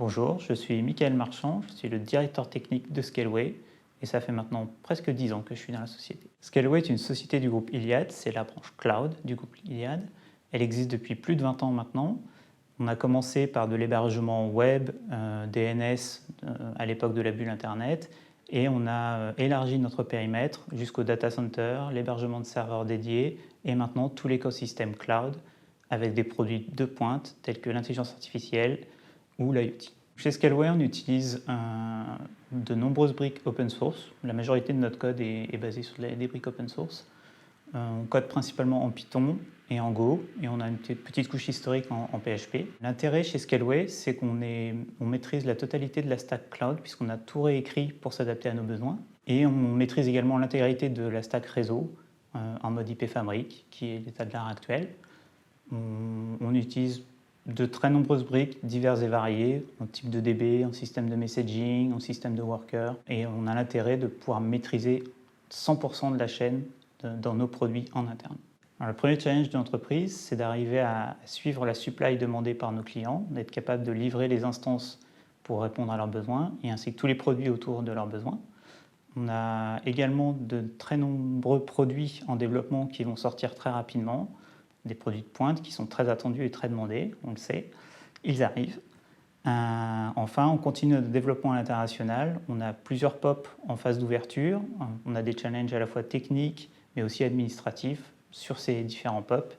Bonjour, je suis Mickaël Marchand, je suis le directeur technique de Scaleway et ça fait maintenant presque 10 ans que je suis dans la société. Scaleway est une société du groupe Iliad, c'est la branche cloud du groupe Iliad. Elle existe depuis plus de 20 ans maintenant. On a commencé par de l'hébergement web, DNS à l'époque de la bulle Internet et on a élargi notre périmètre jusqu'au data center, l'hébergement de serveurs dédiés et maintenant tout l'écosystème cloud avec des produits de pointe tels que l'intelligence artificielle ou l'IoT. Chez Scaleway, on utilise de nombreuses briques open source. La majorité de notre code est basé sur des briques open source. On code principalement en Python et en Go, et on a une petite couche historique en PHP. L'intérêt chez Scaleway, c'est qu'on maîtrise la totalité de la stack cloud, puisqu'on a tout réécrit pour s'adapter à nos besoins. Et on maîtrise également l'intégralité de la stack réseau en mode IP Fabric, qui est l'état de l'art actuel. On utilise de très nombreuses briques diverses et variées, en type de DB, en système de messaging, en système de worker. Et on a l'intérêt de pouvoir maîtriser 100% de la chaîne dans nos produits en interne. Alors, le premier challenge de l'entreprise, c'est d'arriver à suivre la supply demandée par nos clients, d'être capable de livrer les instances pour répondre à leurs besoins, et ainsi que tous les produits autour de leurs besoins. On a également de très nombreux produits en développement qui vont sortir très rapidement, des produits de pointe qui sont très attendus et très demandés, on le sait. Ils arrivent. Enfin, on continue notre développement à l'international. On a plusieurs POP en phase d'ouverture. On a des challenges à la fois techniques, mais aussi administratifs sur ces différents POP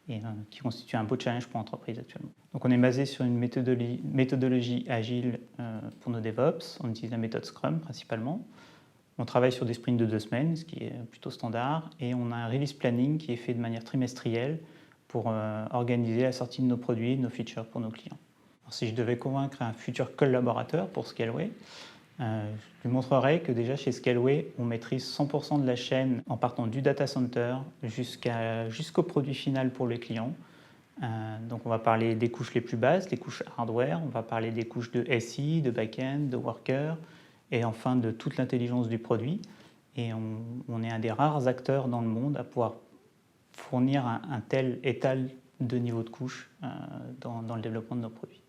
et qui constituent un beau challenge pour l'entreprise actuellement. Donc on est basé sur une méthodologie agile pour nos DevOps. On utilise la méthode Scrum principalement. On travaille sur des sprints de 2 semaines, ce qui est plutôt standard, et on a un release planning qui est fait de manière trimestrielle pour organiser la sortie de nos produits, de nos features pour nos clients. Alors, si je devais convaincre un futur collaborateur pour Scaleway, je lui montrerais que déjà chez Scaleway, on maîtrise 100% de la chaîne en partant du data center jusqu'au produit final pour les clients. Donc on va parler des couches les plus basses, des couches hardware, on va parler des couches de SI, de back-end, de worker, et enfin de toute l'intelligence du produit. Et on est un des rares acteurs dans le monde à pouvoir fournir un tel étal de niveau de couche dans le développement de nos produits.